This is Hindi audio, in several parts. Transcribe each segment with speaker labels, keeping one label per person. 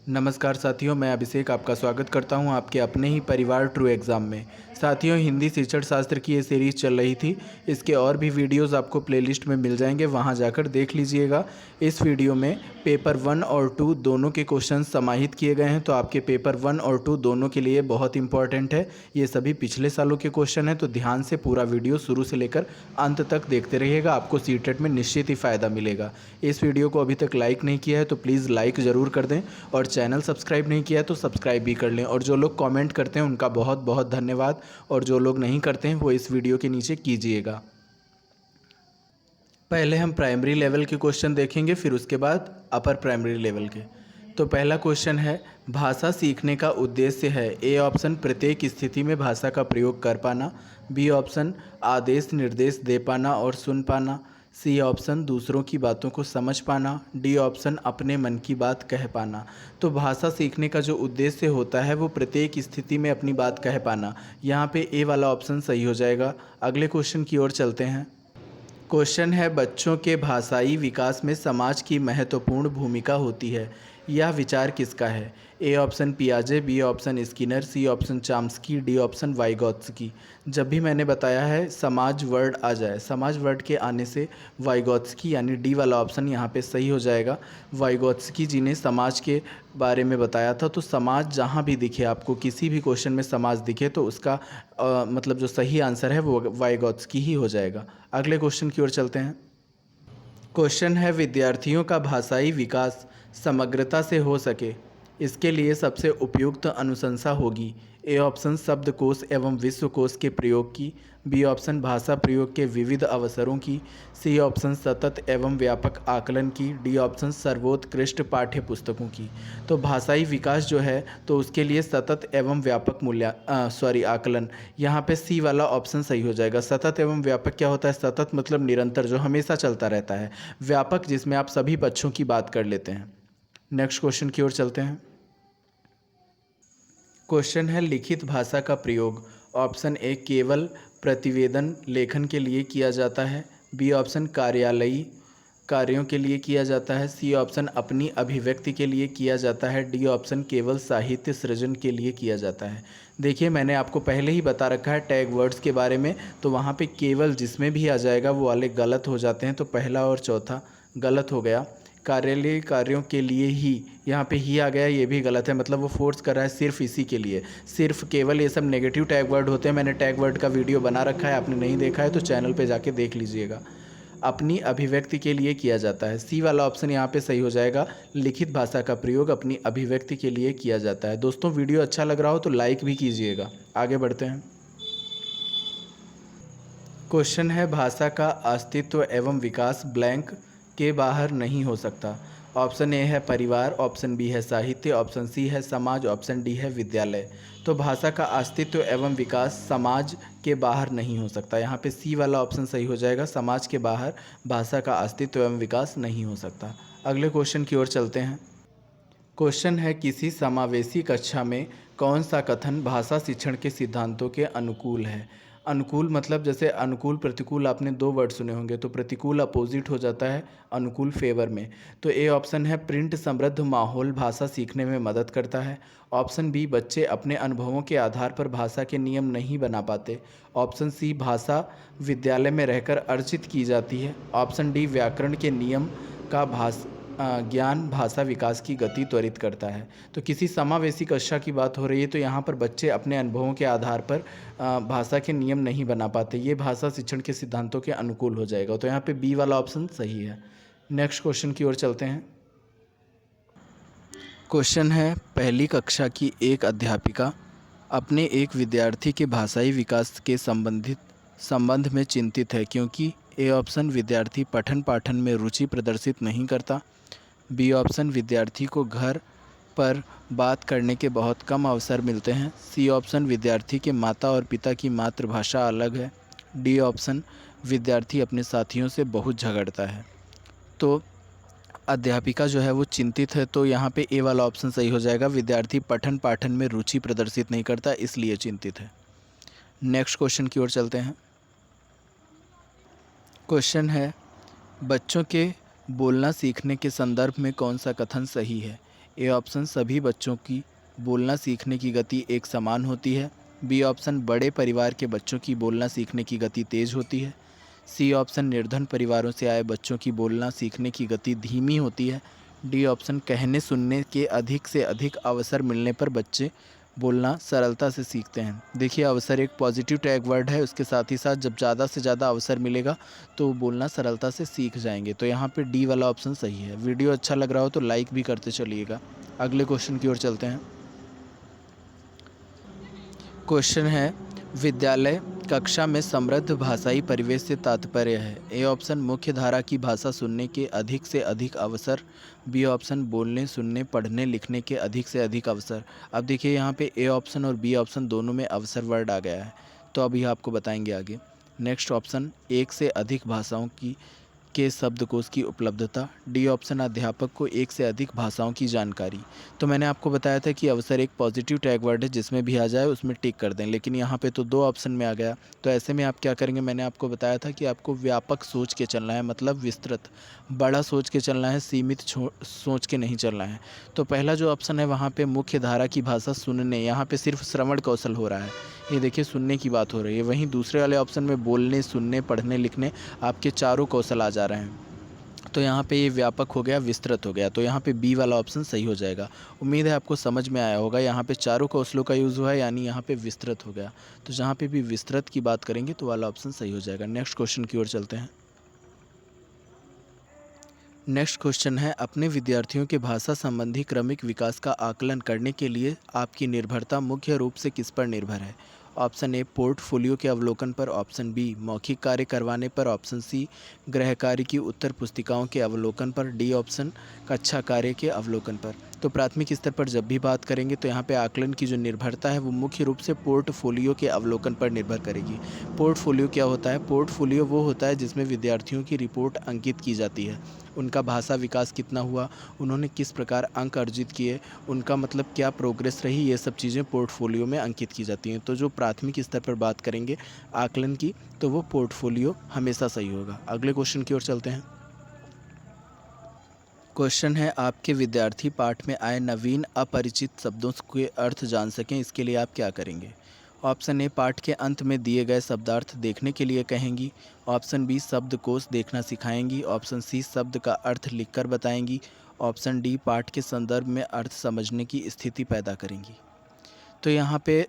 Speaker 1: नमस्कार साथियों, मैं अभिषेक आपका स्वागत करता हूं आपके अपने ही परिवार ट्रू एग्ज़ाम में। साथियों, हिंदी शिक्षण शास्त्र की ये सीरीज़ चल रही थी। इसके और भी वीडियोस आपको प्लेलिस्ट में मिल जाएंगे, वहां जाकर देख लीजिएगा। इस वीडियो में पेपर 1 और 2 दोनों के क्वेश्चन समाहित किए गए हैं, तो आपके पेपर 1 और 2 दोनों के लिए बहुत इंपॉर्टेंट है। ये सभी पिछले सालों के क्वेश्चन हैं, तो ध्यान से पूरा वीडियो शुरू से लेकर अंत तक देखते रहिएगा। आपको सीटेट में निश्चित ही फ़ायदा मिलेगा। इस वीडियो को अभी तक लाइक नहीं किया है तो प्लीज़ लाइक ज़रूर कर दें, और चैनल सब्सक्राइब नहीं किया है तो सब्सक्राइब भी कर लें। और जो लोग कमेंट करते हैं उनका बहुत बहुत धन्यवाद, और जो लोग नहीं करते हैं वो इस वीडियो के नीचे कीजिएगा। पहले हम प्राइमरी लेवल के क्वेश्चन देखेंगे, फिर उसके बाद अपर प्राइमरी लेवल के। तो पहला क्वेश्चन है, भाषा सीखने का उद्देश्य है। ए ऑप्शन प्रत्येक स्थिति में भाषा का प्रयोग कर पाना, बी ऑप्शन आदेश निर्देश दे पाना और सुन पाना, सी ऑप्शन दूसरों की बातों को समझ पाना, डी ऑप्शन अपने मन की बात कह पाना। तो भाषा सीखने का जो उद्देश्य होता है वो प्रत्येक स्थिति में अपनी बात कह पाना। यहाँ पे ए वाला ऑप्शन सही हो जाएगा। अगले क्वेश्चन की ओर चलते हैं। क्वेश्चन है, बच्चों के भाषाई विकास में समाज की महत्वपूर्ण भूमिका होती है। यह विचार किसका है? ए ऑप्शन पियाजे, B option Skinner, C option Chomsky, D option Vygotsky. जब भी मैंने बताया है समाज वर्ड आ जाए, समाज वर्ड के आने से वाइगोत्स्की यानी डी वाला ऑप्शन यहाँ पे सही हो जाएगा। वाइगोत्स्की जी ने समाज के बारे में बताया था। तो समाज जहाँ भी दिखे आपको, किसी भी क्वेश्चन में समाज दिखे तो उसका मतलब जो सही आंसर है वो वाइगोत्स्की ही हो जाएगा। अगले क्वेश्चन की ओर चलते हैं। क्वेश्चन है, विद्यार्थियों का भाषाई विकास समग्रता से हो सके, इसके लिए सबसे उपयुक्त अनुशंसा होगी। ए ऑप्शन शब्दकोश एवं विश्वकोश के प्रयोग की, बी ऑप्शन भाषा प्रयोग के विविध अवसरों की, सी ऑप्शन सतत एवं व्यापक आकलन की, डी ऑप्शन सर्वोत्कृष्ट पाठ्य पुस्तकों की। तो भाषाई विकास जो है तो उसके लिए सतत एवं व्यापक आकलन, यहाँ पे सी वाला ऑप्शन सही हो जाएगा। सतत एवं व्यापक क्या होता है? सतत मतलब निरंतर, जो हमेशा चलता रहता है। व्यापक जिसमें आप सभी पक्षों की बात कर लेते हैं। नेक्स्ट क्वेश्चन की ओर चलते हैं। क्वेश्चन है, लिखित भाषा का प्रयोग। ऑप्शन ए केवल प्रतिवेदन लेखन के लिए किया जाता है, बी ऑप्शन कार्यालयी कार्यों के लिए किया जाता है, सी ऑप्शन अपनी अभिव्यक्ति के लिए किया जाता है, डी ऑप्शन केवल साहित्य सृजन के लिए किया जाता है। देखिए, मैंने आपको पहले ही बता रखा है टैग वर्ड्स के बारे में, तो वहाँ पे केवल जिसमें भी आ जाएगा वो वाले गलत हो जाते हैं। तो पहला और चौथा गलत हो गया। कार्यालयीय कार्यों के लिए ही, यहाँ पे ही आ गया, ये भी गलत है। मतलब वो फोर्स कर रहा है सिर्फ इसी के लिए, सिर्फ केवल, ये सब नेगेटिव टैग वर्ड होते हैं। मैंने टैग वर्ड का वीडियो बना रखा है, आपने नहीं देखा है तो चैनल पे जाके देख लीजिएगा। अपनी अभिव्यक्ति के लिए किया जाता है, सी वाला ऑप्शन यहाँ पे सही हो जाएगा। लिखित भाषा का प्रयोग अपनी अभिव्यक्ति के लिए किया जाता है। दोस्तों, वीडियो अच्छा लग रहा हो तो लाइक भी कीजिएगा। आगे बढ़ते हैं। क्वेश्चन है, भाषा का अस्तित्व एवं विकास ब्लैंक के बाहर नहीं हो सकता। ऑप्शन ए है परिवार, ऑप्शन बी है साहित्य, ऑप्शन सी है समाज, ऑप्शन डी है विद्यालय। तो भाषा का अस्तित्व एवं विकास समाज के बाहर नहीं हो सकता। यहाँ पे सी वाला ऑप्शन सही हो जाएगा। समाज के बाहर भाषा का अस्तित्व एवं विकास नहीं हो सकता। अगले क्वेश्चन की ओर चलते हैं। क्वेश्चन है, किसी समावेशी कक्षा में कौन सा कथन भाषा शिक्षण के सिद्धांतों के अनुकूल है? अनुकूल मतलब जैसे अनुकूल प्रतिकूल आपने दो वर्ड सुने होंगे, तो प्रतिकूल अपोजिट हो जाता है अनुकूल फेवर में। तो ए ऑप्शन है प्रिंट समृद्ध माहौल भाषा सीखने में मदद करता है। ऑप्शन बी बच्चे अपने अनुभवों के आधार पर भाषा के नियम नहीं बना पाते। ऑप्शन सी भाषा विद्यालय में रहकर अर्जित की जाती है। ऑप्शन डी व्याकरण के नियम का ज्ञान भाषा विकास की गति त्वरित करता है। तो किसी समावेशी कक्षा की बात हो रही है, तो यहाँ पर बच्चे अपने अनुभवों के आधार पर भाषा के नियम नहीं बना पाते। ये भाषा शिक्षण के सिद्धांतों के अनुकूल हो जाएगा। तो यहाँ पे बी वाला ऑप्शन सही है। नेक्स्ट क्वेश्चन की ओर चलते हैं। क्वेश्चन है, पहली कक्षा की एक अध्यापिका अपने एक विद्यार्थी के भाषाई विकास के संबंध में चिंतित है, क्योंकि ए ऑप्शन विद्यार्थी पठन पाठन में रुचि प्रदर्शित नहीं करता, बी ऑप्शन विद्यार्थी को घर पर बात करने के बहुत कम अवसर मिलते हैं, सी ऑप्शन विद्यार्थी के माता और पिता की मातृभाषा अलग है, डी ऑप्शन विद्यार्थी अपने साथियों से बहुत झगड़ता है। तो अध्यापिका जो है वो चिंतित है, तो यहाँ पे ए वाला ऑप्शन सही हो जाएगा। विद्यार्थी पठन पाठन में रुचि प्रदर्शित नहीं करता, इसलिए चिंतित है। नेक्स्ट क्वेश्चन की ओर चलते हैं। क्वेश्चन है, बच्चों के बोलना सीखने के संदर्भ में कौन सा कथन सही है? ए ऑप्शन सभी बच्चों की बोलना सीखने की गति एक समान होती है। बी ऑप्शन बड़े परिवार के बच्चों की बोलना सीखने की गति तेज होती है। सी ऑप्शन निर्धन परिवारों से आए बच्चों की बोलना सीखने की गति धीमी होती है। डी ऑप्शन कहने सुनने के अधिक से अधिक अवसर मिलने पर बच्चे बोलना सरलता से सीखते हैं। देखिए, अवसर एक पॉजिटिव टैग वर्ड है, उसके साथ ही साथ जब ज़्यादा से ज़्यादा अवसर मिलेगा तो बोलना सरलता से सीख जाएंगे। तो यहाँ पे डी वाला ऑप्शन सही है। वीडियो अच्छा लग रहा हो तो लाइक भी करते चलिएगा। अगले क्वेश्चन की ओर चलते हैं। क्वेश्चन है, विद्यालय कक्षा में समृद्ध भाषाई परिवेश से तात्पर्य है। ए ऑप्शन मुख्य धारा की भाषा सुनने के अधिक से अधिक अवसर। बी ऑप्शन बोलने सुनने पढ़ने लिखने के अधिक से अधिक अवसर। अब देखिए, यहाँ पे ए ऑप्शन और बी ऑप्शन दोनों में अवसर वर्ड आ गया है, तो अभी आपको बताएंगे आगे। नेक्स्ट ऑप्शन एक से अधिक भाषाओं की के शब्दकोश की उपलब्धता। डी ऑप्शन अध्यापक को एक से अधिक भाषाओं की जानकारी। तो मैंने आपको बताया था कि अवसर एक पॉजिटिव टैग वर्ड है, जिसमें भी आ जाए उसमें टिक कर दें, लेकिन यहाँ पे तो दो ऑप्शन में आ गया। तो ऐसे में आप क्या करेंगे, मैंने आपको बताया था कि आपको व्यापक सोच के चलना है, मतलब विस्तृत बड़ा सोच के चलना है, सीमित सोच के नहीं चलना है। तो पहला जो ऑप्शन है वहाँ पे मुख्य धारा की भाषा सुनने, यहाँ पे सिर्फ श्रवण कौशल हो रहा है, ये देखिए सुनने की बात हो रही है। वहीं दूसरे वाले ऑप्शन में बोलने सुनने पढ़ने लिखने आपके चारों कौशल आ जा रहे हैं। तो यहाँ पे ये व्यापक हो गया, विस्तृत हो गया, तो यहाँ पे बी वाला ऑप्शन सही हो जाएगा। उम्मीद है आपको समझ में आया होगा। यहाँ पे चारों कौशलों का यूज़ हुआ है, यानी यहाँ पे विस्तृत हो गया। तो जहाँ पे भी विस्तृत की बात करेंगे तो वाला ऑप्शन सही हो जाएगा। नेक्स्ट क्वेश्चन की ओर चलते हैं। नेक्स्ट क्वेश्चन है, अपने विद्यार्थियों के भाषा संबंधी क्रमिक विकास का आकलन करने के लिए आपकी निर्भरता मुख्य रूप से किस पर निर्भर है। ऑप्शन ए पोर्टफोलियो के अवलोकन पर। ऑप्शन बी मौखिक कार्य करवाने पर। ऑप्शन सी गृह कार्य की उत्तर पुस्तिकाओं के अवलोकन पर। डी ऑप्शन कक्षा कार्य के अवलोकन पर। तो प्राथमिक स्तर पर जब भी बात करेंगे तो यहाँ पे आकलन की जो निर्भरता है वो मुख्य रूप से पोर्टफोलियो के अवलोकन पर निर्भर करेगी। पोर्टफोलियो क्या होता है? पोर्टफोलियो वो होता है जिसमें विद्यार्थियों की रिपोर्ट अंकित की जाती है। उनका भाषा विकास कितना हुआ, उन्होंने किस प्रकार अंक अर्जित किए, उनका मतलब क्या प्रोग्रेस रही, ये सब चीज़ें पोर्टफोलियो में अंकित की जाती हैं। तो जो प्राथमिक स्तर पर बात करेंगे आकलन की, तो वो पोर्टफोलियो हमेशा सही होगा। अगले क्वेश्चन की ओर चलते हैं। क्वेश्चन है, आपके विद्यार्थी पाठ में आए नवीन अपरिचित शब्दों के अर्थ जान सकें, इसके लिए आप क्या करेंगे। ऑप्शन ए पाठ के अंत में दिए गए शब्दार्थ देखने के लिए कहेंगी। ऑप्शन बी शब्दकोश देखना सिखाएंगी। ऑप्शन सी शब्द का अर्थ लिखकर बताएंगी। ऑप्शन डी पाठ के संदर्भ में अर्थ समझने की स्थिति पैदा करेंगी। तो यहाँ पे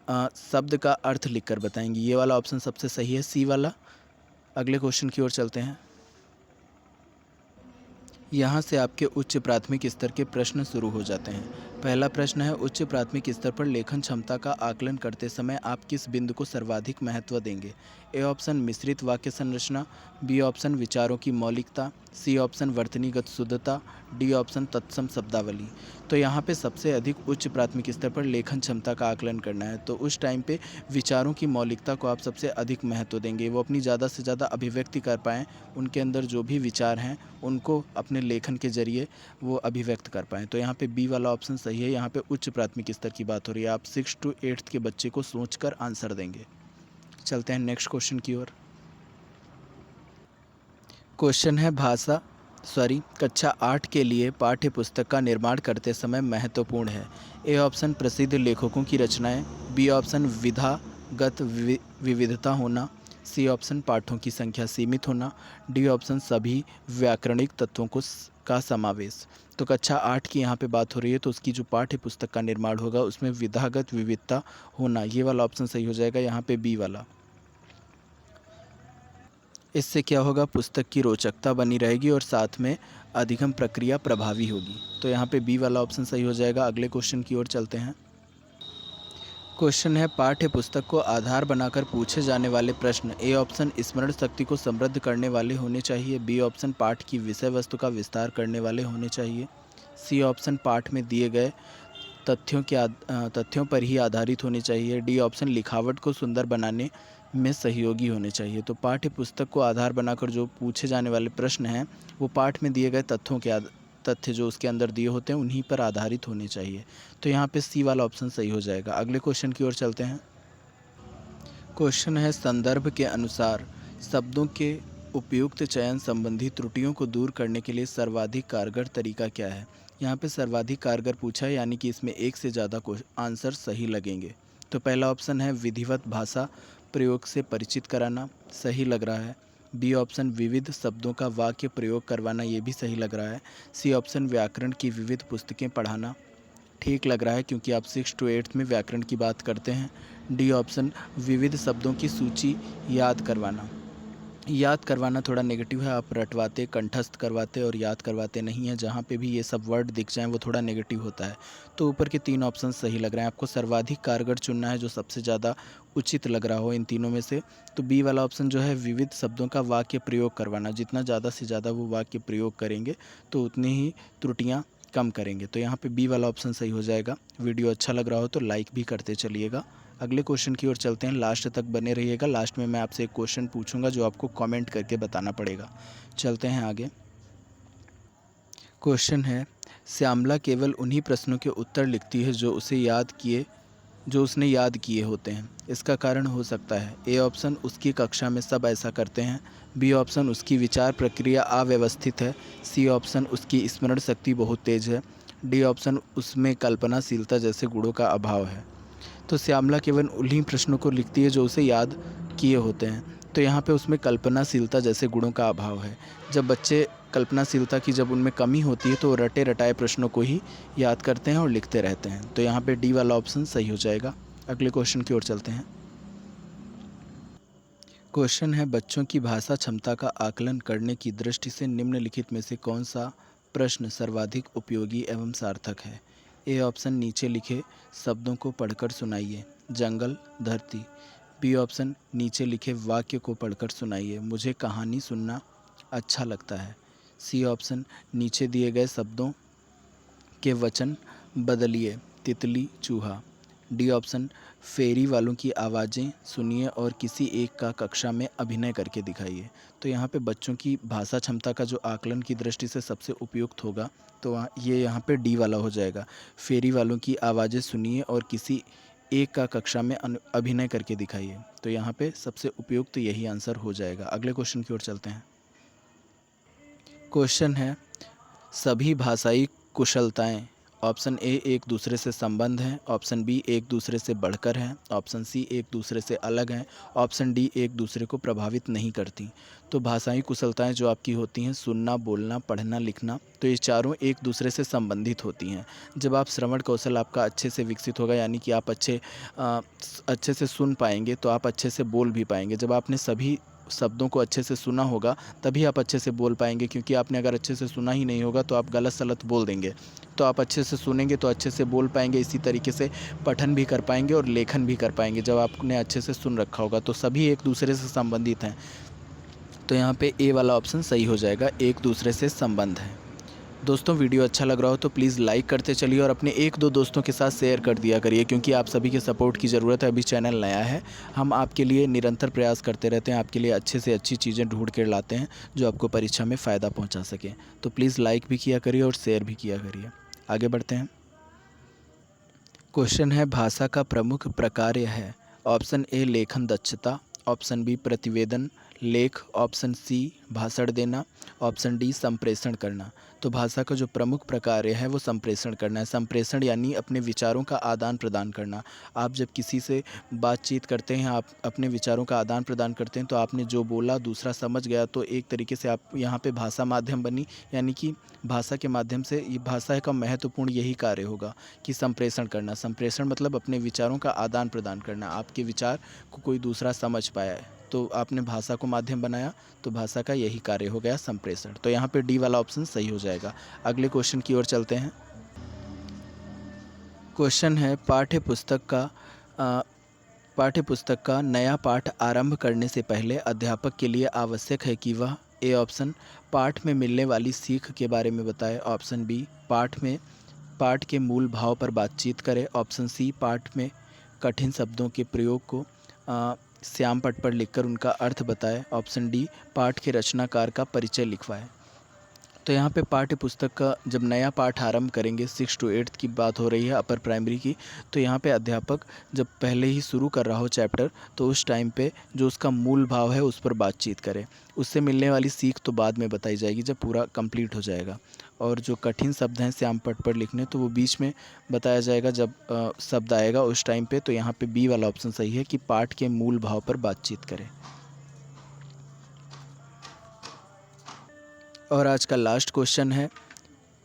Speaker 1: शब्द का अर्थ लिखकर बताएंगी, ये वाला ऑप्शन सबसे सही है, सी वाला। अगले क्वेश्चन की ओर चलते हैं। यहाँ से आपके उच्च प्राथमिक स्तर के प्रश्न शुरू हो जाते हैं। पहला प्रश्न है, उच्च प्राथमिक स्तर पर लेखन क्षमता का आकलन करते समय आप किस बिंदु को सर्वाधिक महत्व देंगे। ए ऑप्शन मिश्रित वाक्य संरचना। बी ऑप्शन विचारों की मौलिकता। सी ऑप्शन वर्तनीगत शुद्धता। डी ऑप्शन तत्सम शब्दावली। तो यहाँ पे सबसे अधिक उच्च प्राथमिक स्तर पर लेखन क्षमता का आकलन करना है, तो उस टाइम पे विचारों की मौलिकता को आप सबसे अधिक महत्व देंगे। वो अपनी ज़्यादा से ज़्यादा अभिव्यक्ति कर पाएँ, उनके अंदर जो भी विचार हैं उनको अपने लेखन के जरिए वो अभिव्यक्त कर पाएँ। तो यहाँ पे बी वाला ऑप्शन सही है। यहाँ पे उच्च प्राथमिक स्तर की बात हो रही है, आप 6 to 8 के बच्चे को सोचकर आंसर देंगे। चलते हैं नेक्स्ट क्वेश्चन की ओर। क्वेश्चन है, कक्षा 8 के लिए पाठ्य पुस्तक का निर्माण करते समय महत्वपूर्ण है। ए ऑप्शन प्रसिद्ध लेखकों की रचनाएं। बी ऑप्शन विधागत विविधता होना। सी ऑप्शन पाठों की संख्या सीमित होना। डी ऑप्शन सभी व्याकरणिक तत्वों का समावेश। तो कक्षा 8 की यहाँ पे बात हो रही है, तो उसकी जो पाठ्य पुस्तक का निर्माण होगा उसमें विधागत विविधता होना, ये वाला ऑप्शन सही हो जाएगा, यहाँ पे बी वाला। इससे क्या होगा, पुस्तक की रोचकता बनी रहेगी और साथ में अधिगम प्रक्रिया प्रभावी होगी। तो यहाँ पे बी वाला ऑप्शन सही हो जाएगा। अगले क्वेश्चन की ओर चलते हैं। क्वेश्चन है, पाठ्य पुस्तक को आधार बनाकर पूछे जाने वाले प्रश्न। ए ऑप्शन स्मरण शक्ति को समृद्ध करने वाले होने चाहिए। बी ऑप्शन पाठ की विषय वस्तु का विस्तार करने वाले होने चाहिए। सी ऑप्शन पाठ में दिए गए तथ्यों पर ही आधारित होने चाहिए। डी ऑप्शन लिखावट को सुंदर बनाने में सहयोगी होने चाहिए। तो पाठ्य पुस्तक को आधार बनाकर जो पूछे जाने वाले प्रश्न हैं वो पाठ में दिए गए तथ्य जो उसके अंदर दिए होते हैं उन्हीं पर आधारित होने चाहिए। तो यहाँ पे सी वाला ऑप्शन सही हो जाएगा। अगले क्वेश्चन की ओर चलते हैं। क्वेश्चन है, संदर्भ के अनुसार शब्दों के उपयुक्त चयन संबंधी त्रुटियों को दूर करने के लिए सर्वाधिक कारगर तरीका क्या है। यहाँ पे सर्वाधिक कारगर पूछा है, यानी कि इसमें एक से ज़्यादा आंसर सही लगेंगे। तो पहला ऑप्शन है विधिवत भाषा प्रयोग से परिचित कराना, सही लग रहा है। बी ऑप्शन विविध शब्दों का वाक्य प्रयोग करवाना, ये भी सही लग रहा है। सी ऑप्शन व्याकरण की विविध पुस्तकें पढ़ाना, ठीक लग रहा है क्योंकि आप 6 to 8 में व्याकरण की बात करते हैं। डी ऑप्शन विविध शब्दों की सूची याद करवाना, याद करवाना थोड़ा नेगेटिव है, आप रटवाते, कंठस्थ करवाते और याद करवाते नहीं हैं। जहाँ पे भी ये सब वर्ड दिख जाएं वो थोड़ा नेगेटिव होता है। तो ऊपर के 3 ऑप्शन सही लग रहे हैं। आपको सर्वाधिक कारगर चुनना है जो सबसे ज़्यादा उचित लग रहा हो इन तीनों में से। तो बी वाला ऑप्शन जो है विविध शब्दों का वाक्य प्रयोग करवाना, जितना ज़्यादा से ज़्यादा वो वाक्य प्रयोग करेंगे तो उतनी ही त्रुटियाँ कम करेंगे। तो यहाँ पे बी वाला ऑप्शन सही हो जाएगा। वीडियो अच्छा लग रहा हो तो लाइक भी करते चलिएगा। अगले क्वेश्चन की ओर चलते हैं, लास्ट तक बने रहिएगा। लास्ट में मैं आपसे एक क्वेश्चन पूछूंगा जो आपको कमेंट करके बताना पड़ेगा। चलते हैं आगे। क्वेश्चन है, श्यामला केवल उन्हीं प्रश्नों के उत्तर लिखती है जो उसने याद किए होते हैं। इसका कारण हो सकता है ए ऑप्शन उसकी कक्षा में सब ऐसा करते हैं, बी ऑप्शन उसकी विचार प्रक्रिया अव्यवस्थित है, सी ऑप्शन उसकी स्मरण शक्ति बहुत तेज है, डी ऑप्शन उसमें कल्पनाशीलता जैसे गुणों का अभाव है। तो श्यामला केवल उन्हीं प्रश्नों को लिखती है जो उसे याद किए होते हैं। तो यहाँ पे उसमें कल्पनाशीलता जैसे गुणों का अभाव है। जब बच्चे कल्पनाशीलता की जब उनमें कमी होती है तो वो रटे रटाए प्रश्नों को ही याद करते हैं और लिखते रहते हैं। तो यहाँ पे डी वाला ऑप्शन सही हो जाएगा। अगले क्वेश्चन की ओर चलते हैं। क्वेश्चन है, बच्चों की भाषा क्षमता का आकलन करने की दृष्टि से निम्नलिखित में से कौन सा प्रश्न सर्वाधिक उपयोगी एवं सार्थक है। ए ऑप्शन नीचे लिखे शब्दों को पढ़कर सुनाइए, जंगल, धरती। बी ऑप्शन नीचे लिखे वाक्य को पढ़कर सुनाइए, मुझे कहानी सुनना अच्छा लगता है। सी ऑप्शन नीचे दिए गए शब्दों के वचन बदलिए, तितली, चूहा। डी ऑप्शन फेरी वालों की आवाज़ें सुनिए और किसी एक का कक्षा में अभिनय करके दिखाइए। तो यहाँ पे बच्चों की भाषा क्षमता का जो आकलन की दृष्टि से सबसे उपयुक्त होगा तो ये यहाँ पे डी वाला हो जाएगा। फेरी वालों की आवाज़ें सुनिए और किसी एक का कक्षा में अभिनय करके दिखाइए। तो यहाँ पे सबसे उपयुक्त यही आंसर हो जाएगा। अगले क्वेश्चन की ओर चलते हैं। क्वेश्चन है, सभी भाषाई कुशलताएं ऑप्शन ए एक दूसरे से संबंध हैं, ऑप्शन बी एक दूसरे से बढ़कर हैं, ऑप्शन सी एक दूसरे से अलग हैं, ऑप्शन डी एक दूसरे को प्रभावित नहीं करती। तो भाषाई कुशलताएं जो आपकी होती हैं सुनना, बोलना, पढ़ना, लिखना, तो ये चारों एक दूसरे से संबंधित होती हैं। जब आप श्रवण कौशल आपका अच्छे से विकसित होगा, यानी कि आप अच्छे से सुन पाएंगे तो आप अच्छे से बोल भी पाएंगे। जब आपने सभी शब्दों को अच्छे से सुना होगा तभी आप अच्छे से बोल पाएंगे, क्योंकि आपने अगर अच्छे से सुना ही नहीं होगा तो आप गलत सलत बोल देंगे। तो आप अच्छे से सुनेंगे तो अच्छे से बोल पाएंगे, इसी तरीके से पठन भी कर पाएंगे और लेखन भी कर पाएंगे जब आपने अच्छे से सुन रखा होगा। तो सभी एक दूसरे से संबंधित हैं। तो यहाँ पे ए वाला ऑप्शन सही हो जाएगा, एक दूसरे से संबंध है। दोस्तों वीडियो अच्छा लग रहा हो तो प्लीज़ लाइक करते चलिए और अपने 1-2 दोस्तों के साथ शेयर कर दिया करिए, क्योंकि आप सभी के सपोर्ट की ज़रूरत है। अभी चैनल नया है, हम आपके लिए निरंतर प्रयास करते रहते हैं, आपके लिए अच्छे से अच्छी चीज़ें ढूंढ कर लाते हैं जो आपको परीक्षा में फ़ायदा पहुंचा सकें। तो प्लीज़ लाइक भी किया करिए और शेयर भी किया करिए। आगे बढ़ते हैं। क्वेश्चन है, भाषा का प्रमुख प्रकार है। ऑप्शन ए लेखन दक्षता, ऑप्शन बी प्रतिवेदन लेख, ऑप्शन सी भाषण देना, ऑप्शन डी संप्रेषण करना। तो भाषा का जो प्रमुख प्रकार है वो संप्रेषण करना है। संप्रेषण यानी अपने विचारों का आदान प्रदान करना। आप जब किसी से बातचीत करते हैं, आप अपने विचारों का आदान प्रदान करते हैं, तो आपने जो बोला दूसरा समझ गया, तो एक तरीके से आप यहाँ पे भाषा माध्यम बनी, यानी कि भाषा के माध्यम से ये भाषा का महत्वपूर्ण यही कार्य होगा कि संप्रेषण करना। संप्रेषण मतलब अपने विचारों का आदान प्रदान करना, आपके विचार को कोई दूसरा समझ पाया है तो आपने भाषा को माध्यम बनाया, तो भाषा का यही कार्य हो गया संप्रेषण। तो यहाँ पे डी वाला ऑप्शन सही हो जाएगा। अगले क्वेश्चन की ओर चलते हैं। क्वेश्चन है, पाठ्य पुस्तक का नया पाठ आरंभ करने से पहले अध्यापक के लिए आवश्यक है कि वह ए ऑप्शन पाठ में मिलने वाली सीख के बारे में बताए, ऑप्शन बी पाठ के मूल भाव पर बातचीत करे, ऑप्शन सी पाठ में कठिन शब्दों के प्रयोग को श्याम पट पर लिखकर उनका अर्थ बताए, ऑप्शन डी पाठ के रचनाकार का परिचय लिखवाए। तो यहाँ पे पाठ्य पुस्तक का जब नया पाठ आरंभ करेंगे, 6 to 8 की बात हो रही है अपर प्राइमरी की, तो यहाँ पे अध्यापक जब पहले ही शुरू कर रहा हो चैप्टर, तो उस टाइम पे जो उसका मूल भाव है उस पर बातचीत करें। उससे मिलने वाली सीख तो बाद में बताई जाएगी जब पूरा कंप्लीट हो जाएगा। और जो कठिन शब्द हैं श्याम पट पर लिखने, तो वो बीच में बताया जाएगा जब शब्द आएगा उस टाइम पे। तो यहाँ पे बी वाला ऑप्शन सही है कि पाठ के मूल भाव पर बातचीत करें। और आज का लास्ट क्वेश्चन है,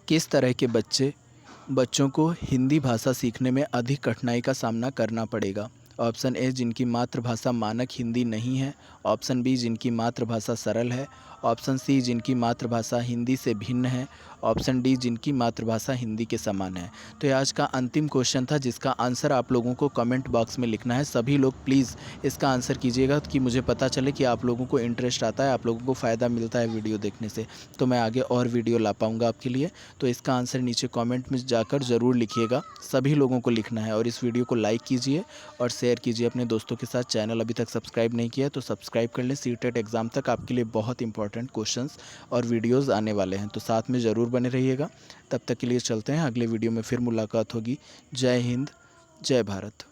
Speaker 1: किस तरह के बच्चों को हिंदी भाषा सीखने में अधिक कठिनाई का सामना करना पड़ेगा? ऑप्शन ए जिनकी मातृभाषा मानक हिंदी नहीं है, ऑप्शन बी जिनकी मातृभाषा सरल है, ऑप्शन सी जिनकी मातृभाषा हिंदी से भिन्न है, ऑप्शन डी जिनकी मातृभाषा हिंदी के समान है। तो ये आज का अंतिम क्वेश्चन था जिसका आंसर आप लोगों को कमेंट बॉक्स में लिखना है। सभी लोग प्लीज़ इसका आंसर कीजिएगा कि मुझे पता चले कि आप लोगों को इंटरेस्ट आता है, आप लोगों को फ़ायदा मिलता है वीडियो देखने से, तो मैं आगे और वीडियो ला पाऊँगा आपके लिए। तो इसका आंसर नीचे कॉमेंट में जाकर ज़रूर लिखिएगा, सभी लोगों को लिखना है। और इस वीडियो को लाइक कीजिए और शेयर कीजिए अपने दोस्तों के साथ। चैनल अभी तक सब्सक्राइब नहीं किया तो सब्सक्राइब कर लें। सीटेट एग्ज़ाम तक आपके लिए बहुत इंपॉर्टेंट क्वेश्चंस और वीडियोस आने वाले हैं, तो साथ में ज़रूर बने रहिएगा। तब तक के लिए चलते हैं, अगले वीडियो में फिर मुलाकात होगी। जय हिंद, जय भारत।